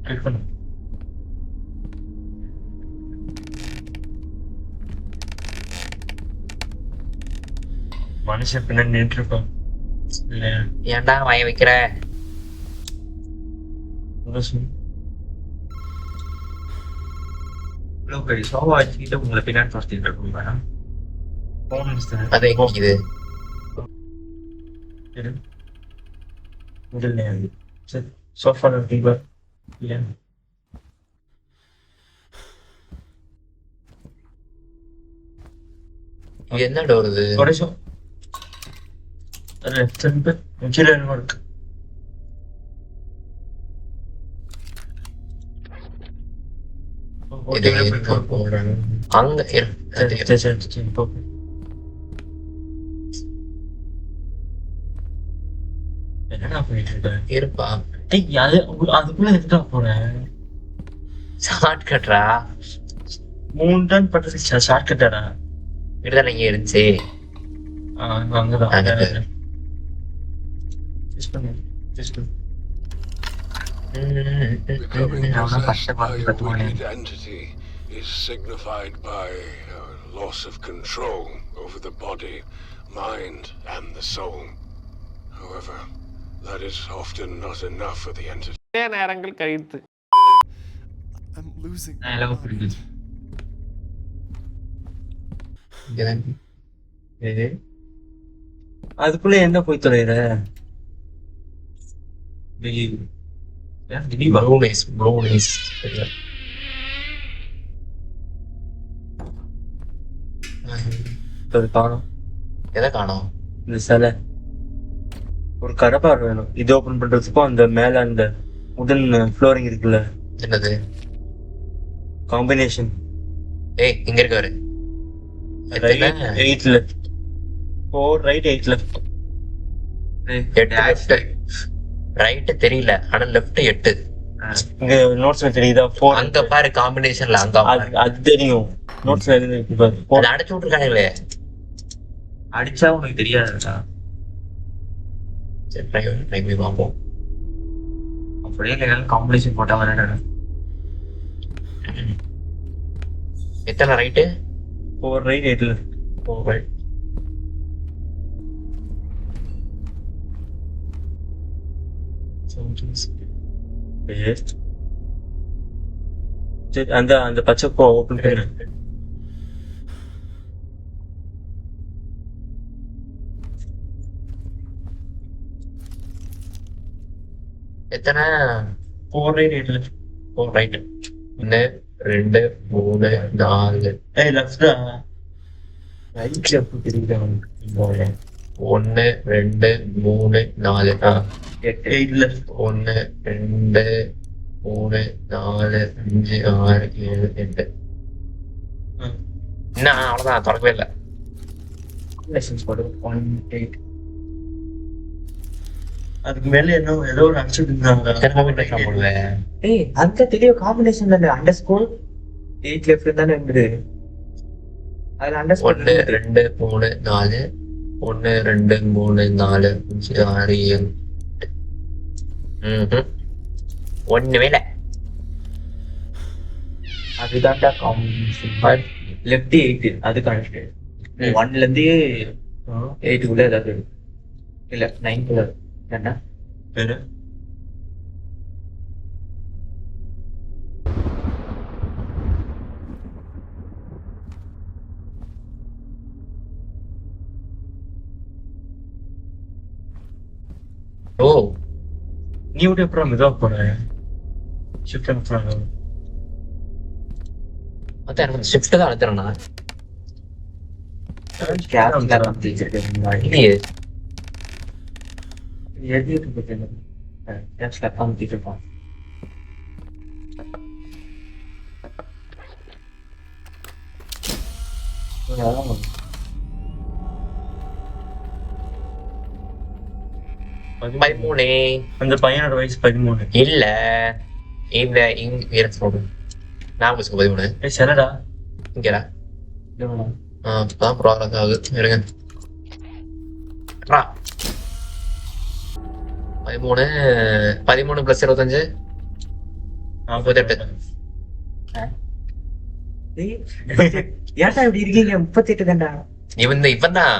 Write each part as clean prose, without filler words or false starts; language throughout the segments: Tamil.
கிளிக் பண்ணு. மனுஷன் பின்னாடி நின்று இருப்பான் இல்லையா? ஏன்டா வாய வைக்கிற? சோவா வச்சுக்கிட்டு உங்களை பின்னாடி துரத்திட்டு இருக்கோம். அது இது சரி சோஃபா இருக்கீங்களா? இல்லையா? இது என்ன டோர் இது? குறைச்சோம். கீழே என்ன இருக்கு? அங்க என்னடா பண்ணிட்டு இருக்க? இருப்பா. அதுக்குள்ள எதுக்கா போறேன்? ஷார்ட் கட்ரா 3 டன் பட்டு ஷார்ட் கட்டாடா. இப்படிதான் இங்க இருந்துச்சு. அங்கதான் Becoming possessed by a wicked entity is signified by a loss of control over the body, mind, and the soul. However, that is often not enough for the entity. நேரங்கள் கழித்து I'm losing. அதுக்குள்ள என்ன போய் தொலைற? ப்ரௌனிஸ் காணும். எதை காணோம்? இந்த சிலை ஒரு கடப்பார் வேணும். இது ஓபன் பண்றதுக்கும் அந்த மேல அந்த உடன் ஃப்ளோரிங் இருக்குல்ல, என்னது காம்பினேஷன். ஏய் இங்க இருக்கு பாரு. 8 லெஃப்ட் 4 ரைட் 8 லெஃப்ட். ரைட் தெரியல, ஆனா லெஃப்ட் 8. இங்க நோட்ஸ்ல தெரியுதா? 4 அங்க பாரு காம்பினேஷன்ல. அங்க அது தெரியும். நோட்ஸ்ல இருக்கு பாரு. அது அடைச்சு விட்டுருக்கானுங்களே. அடிச்சா உனக்கு தெரியாதுடா. சரி ட்ரை பண்ணி பார்ப்போம். அப்படியே காம்பினேஷன் போட்டா வரேன். எத்தனை ரைட்டு? 4 right 8 left. 4 ரைட். அந்த அந்த பச்சை ஓபன் பண்ணு. எத்தனை? 4 ரைட் 8 லெஃப்ட். 4 ரைட். 1 2 3 4. ஏய் லெஃப்ட்டா ரைட் லெஃப்ட் தெரியுதா உனக்கு? 1 2 3 4. 8 லெஃப்ட். 1 2 3 4 5 6 7 8. என்ன அவ்வளவுதான், தொடக்கவே இல்லை. அதுக்கு மேல என்ன ஏதோ ஒரு அடிச்சுட்டு இருந்தாங்க. போடுவேன். ஏய் அங்க தெரியும் காம்பினேஷன் தானே. அண்டர்ஸ்கோர் 8 லெஃப்ட் தானே இருந்தது. அதுல அண்டர்ஸ்கோர் 1 2 3 4 1 2 3 4 5 6 7. ஒண்ணுமே இல்லை. அதுதான்டா காம்பினேஷன். லெஃப்ட் 8 அது கனெக்ட். 1ல இருந்து 8 குள்ள ஏதாவது இல்ல 9 குள்ள என்ன பேரு? ஓ நீ விட அப்புறம் மெதுவா போறேன். ஷிஃப்ட் அனுப்புறாங்க. அதான் எனக்கு ஷிஃப்ட் தான் அழுத்துறேன்னா. கேப்ல காமிச்சிருக்கேன். இல்லையே. எழுதிட்டு இருக்கேன். கேப்ல காமிச்சிட்டு இருப்பான். அந்த பையனோட வயசு 13. இல்ல இந்த இங்க சொல்றேன். நான் 13. சிலடா இங்கடா. ப்ராக்ரஸ் ஆகுது. இருங்க. 13 + 25 38. ஏன்டா இப்படி இருக்கீங்க? 38 தான்டா. இவன் தான்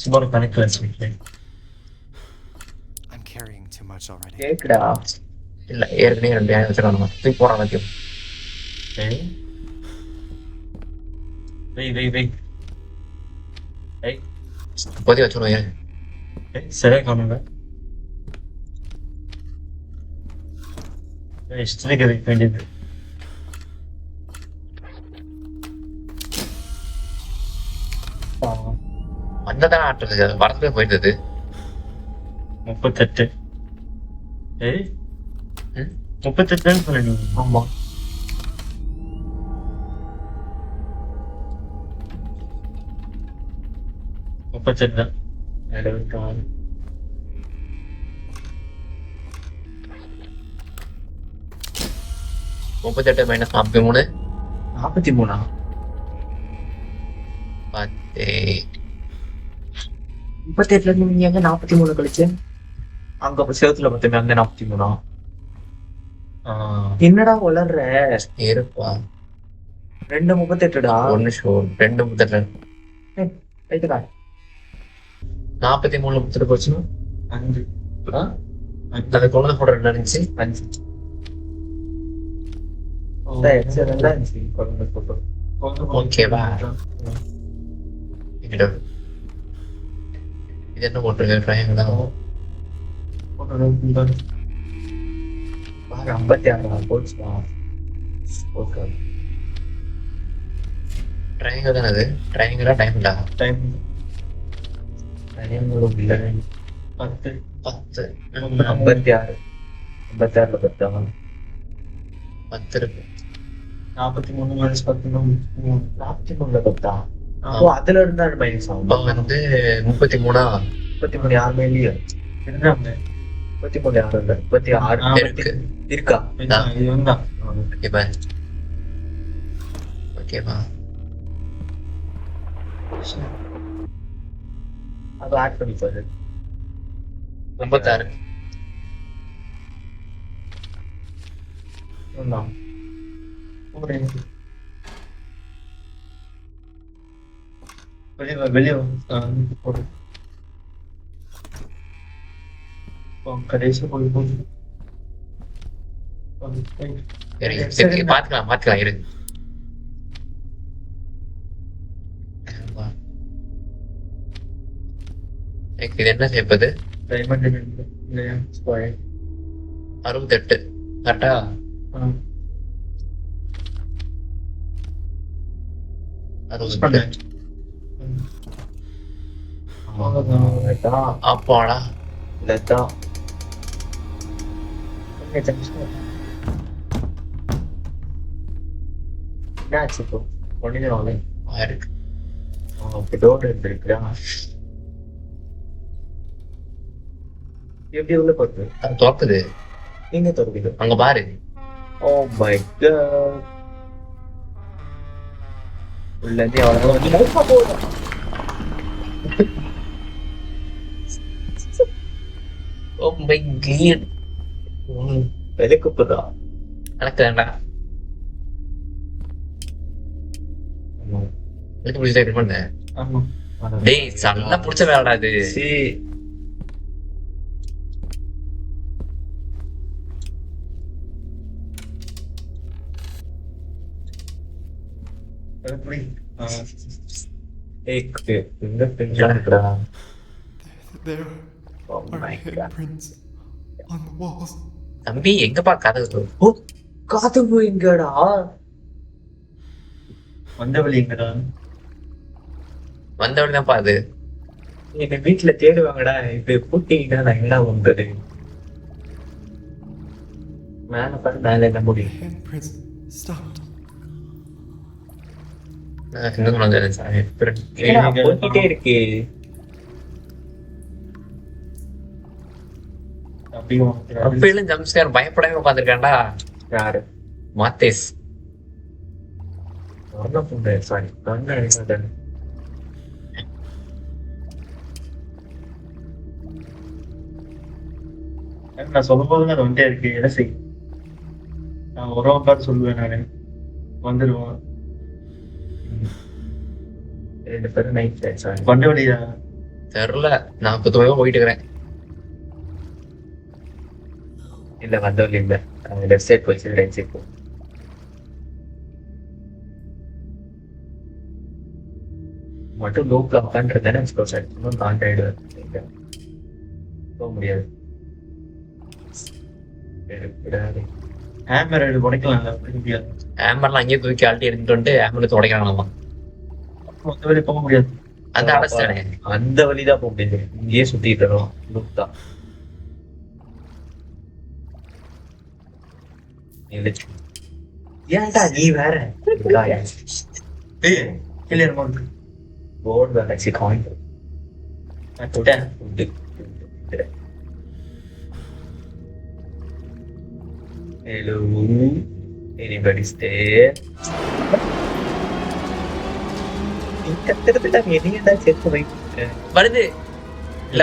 சும்மா ஒரு கணக்கு வச்சுருக்கேன். I'm carrying too much already. கேக்குடா. இல்ல ஏற்கனவே 2 வச்சிருக்கானுங்க தூக்கி போறான் எல்லாத்தையும். வை இப்போதைக்கு வச்சுருவோம். சரியா காணுங்க. இஷ்டத்துக்கு வைக்க வேண்டியது. வந்ததானே ஆட்டுறது வரத்துல போயிட்டது. 38. 38 சொன்ன நீங்க. ஆமா. 38 தான். 26. 38 மைனஸ் 43 43. 38ல இருந்து நீங்க எங்க 43 கழிச்சு? அங்க செவத்துல மொத்தமே அங்க 43. என்னடா வளர்ற? இருப்பா 2 38டா. 1 ஷோ 2 38 ரைட்டுடா. 43 முத்துட்டு போச்சுன்னா 5. அது குழந்தை போட 2 இருந்துச்சு. 5. எக்ஸலண்டா இருந்துச்சு குழந்தை போட்டோ. ஓகேவா? இது என்ன போட்டிருக்க ட்ரையாங்கிளா? 56 போச்சுடா. ஓகே. ட்ரையாங்கிள் தானே அது? ட்ரையாங்கிளா டைமண்டா? டைம் டைமும் இல்லை. 10. 10 56. 56ல பத்தாங்க. 10 இருக்கு. 43 minus 10 43ல பத்தா. ஓ அதுல இருந்தா மைனஸ் ஆகும். இப்போ வந்து 33 33 யாருமே இல்லையா? இருந்தாங்க. 33 யாரும் இல்லை. 36 இருக்கு. இருக்கா? இவன் தான். ஓகேவா? ஓகேவா? அது ஆட் பண்ணி பாரு. 56 ஒண்ணாம். வெளியே போடு. கடைசி போய் சரி பாத்துக்கலாம் இரு. இது என்ன செய்யப்பது? டைமண்ட் இல்லையா? 68 கரெக்டா? அப்பாடா இதான் என்னாச்சு இப்போ? ஒன்றுமே இருக்கு. டோர் இருக்குதா? எப்படி உள்ள போகுது? அது திறக்குது. எங்க திறக்குது? அங்க பாரு. Oh my god. உள்ள இருந்து அவ்வளவு ஓ மை காட். விலைக்கு போதா? எனக்கு வேண்டாம். எனக்கு பிடிச்ச ட்ரை பண்ண. ஆமா. டேய் சல்ல பிடிச்ச வேலைடா இது. எப்படி? இந்த பெண்கள் இருக்குடா. There Oh are my hidden God. prints on the walls. தம்பி எங்கப்பா கதவு? ஓ காதுவு எங்கடா? வந்த வழி எங்கடா? வந்தவடிதான்ப்பா அது. எங்க வீட்டுல தேடுவாங்கடா. இப்ப பூட்டிங்கன்னா நான் என்ன பண்றது? மேல பாரு, மேல என்ன முடியும்? Handprints stopped. நான் இன்னும் கொஞ்சம் சாரி. என்னடா போய்கிட்டே இருக்கு. அப்பையிலும் ஜம்ஸ்கார் பயப்படவே உட்காந்துருக்காண்டா. யாரு? மாத்தேஸ். ஒன்னும் புண்டை சாரி. நான் சொல்லும் போது அது வந்துட்டே இருக்கு. என்ன செய்ய? நான் ஒரு பேர் சொல்லுவேன் நானு வந்துருவான். ரெண்டு பேரும் நைட் ஃபிளைட்ஸ் ஆகும். வண்டி வழியா தெரியல, நான் 40 போயிட்டு இருக்கிறேன். இல்ல வந்தவங்க இல்ல, லெஃப்ட் சைட் போயிடுச்சு, ரைட் சைட் போ. மட்டும் லோப்ல உட்காந்துருந்தேன்னு எக்ஸ்ப்ளோஸ் ஆயிடுச்சு, காண்ட் ஆயிடுவேன். போக முடியாது. ஹேமர் எடுத்து உடைக்கலாம்ல முடியாது. ஆம்பர்லாம் அங்கேயே தூக்கி ஆல்ட்டி எடுத்துட்டு வந்துட்டு ஆம்புலன்ஸ் உடைக்கிறாங்களாமா. மொத்த வழி போக முடியாது. அந்த அடைச்சானே அந்த வழிதான் போக முடியாது, இங்கேயே சுத்திட்டு இருக்கோம். லூப் தான். ஏன்டா நீ வேற கிளியர் மோட் போர்டு வேற காயின் Hello, anybody stay? நீ கத்துறதுடா, என்னையடா சேர்த்து வைக்க வருது. இல்ல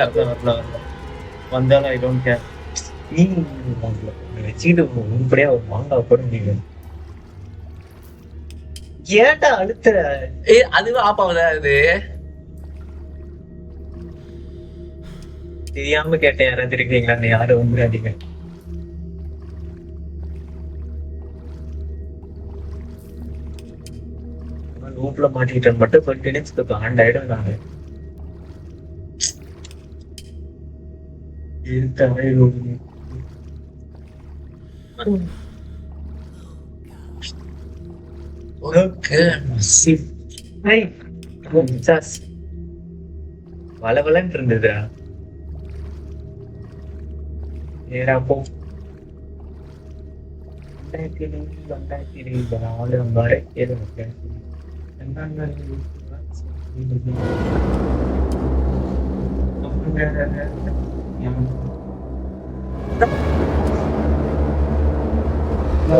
வந்தாலும் ஐ டோன்ட் கேர். நீ வச்சுக்கிட்டு உருப்படியா ஒரு மாங்காய் போட முடியும். ஏன்டா அழுத்துற? அதுவும் ஆப் ஆகுதா? அது தெரியாம கேட்டேன், யாராவது இருக்கீங்களா? நீ யாரும் வந்துடாதீங்க. லூப்ல மாட்டிக்கிட்டேன் மட்டும் 20 minutes காண்ட் ஆயிடும். நானு வளவலன்னு இருந்ததுடா. நேரா போ. 2004 வரை ஏதோ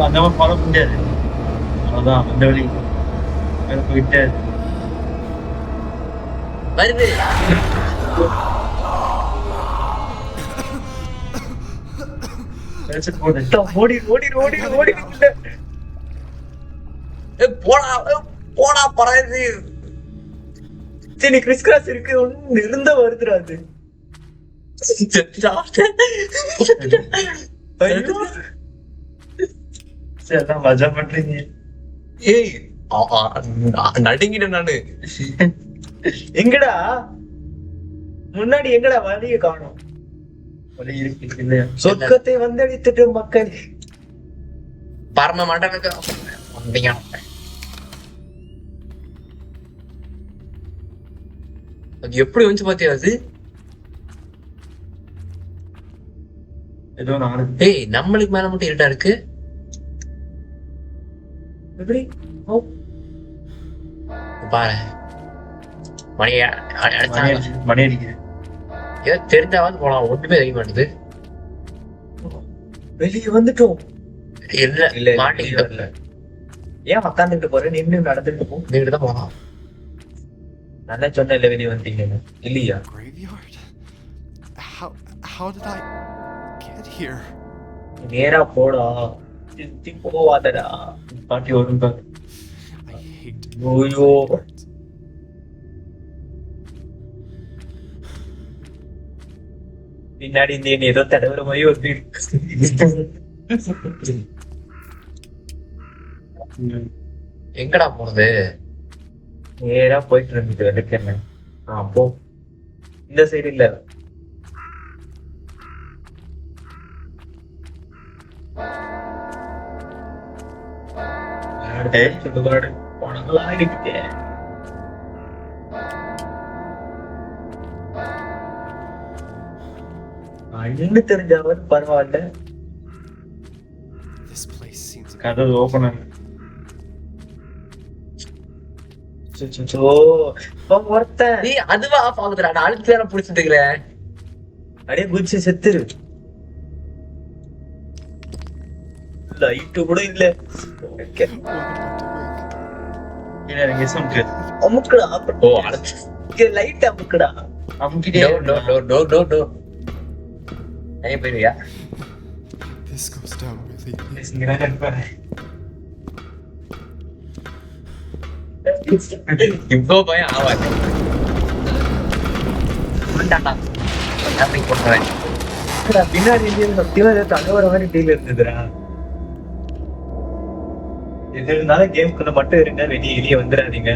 அந்த மாதிரி ஃபாலோ முடியாது. அவ்வளவுதான், அந்த வழி போயிட்டு வருது. ஓடி ஓடி ஓடி ஓடி போடா போடா பறாது. சரி, கிறிஸ் கிராஸ் இருக்கு, ஒண்ணு இருந்த வருதுடா அது. அதான் மஜா பண்றீங்க. ஏய் நடுங்கிட்டேன் நானு. எங்கடா முன்னாடி எங்கடா வழிய காணோம்? வழி இருக்கு இல்லையா? சொர்க்கத்தை வந்தடித்துட்டு மக்கள் பரம மாட்டேன். அது எப்படி வந்து பாத்தியா? அது ஏதோ நாலு ஏய் நம்மளுக்கு மேல மட்டும் இருட்டா இருக்கு. எப்படி பாரு, மணி மணி அடிக்குது. ஏதோ தெரிஞ்சாவது போலாம், ஒண்ணுமே தெரிய மாட்டேது. வெளியே வந்துட்டோம். இல்ல இல்ல மாட்டிக்கிட்டோம். இல்ல, ஏன் உக்காந்துட்டு போற? நின்று நடந்துட்டு போ. நீங்க தான் போலாம். நான் தான் சொன்னேன் இல்ல வெளியே வந்துட்டீங்க இல்லையா? Graveyard? How did I get here? நேரா போடா, சுத்தி போவாதடா. பாட்டி வரும் பாரு. I hate ஓயோ, பின்னாடி இந்த ஏதோ தடவுற மாதிரி ஒரு feel. எங்கடா போறது? நேரா போயிட்டு இருந்துட்டு இருக்கேன். போ. இந்த சைடு இல்ல, சொல்லுவாடு பணங்களா இருக்கேன். அண்ணு தெரிஞ்சாவது பரவாயில்ல. this place seems like கதவு ஓபன் ஆகுது. ஒருத்தன் நீ அதுவா ஆஃப் ஆகுதுடா. நான் அழுத்து வேற புடிச்சிட்டு இருக்கிறேன். அப்படியே குதிச்சு செத்துரு. லைட்டு கூட இல்ல. கீழே இறங்கி சம்க்கு. அமுக்குடா. ஓ அழுத்து. லைட் அமுக்குடா. அமுக்கிட்டே டோ டோ டோ டோ டோ டோ. போயிருவியா? this goes down really easy. இங்கதான் இருப்பேன். இவ்வளோ பயம் ஆகாது. வேண்டாம்டா. அப்படி போட்டுறேன். பின்னாடி இருந்து சத்தியமா ஏதோ தங்க வர மாதிரி டீல் இருந்ததுடா. எது இருந்தாலும் கேம்குள்ள மட்டும் இருங்க, வெளியே வந்துடாதீங்க.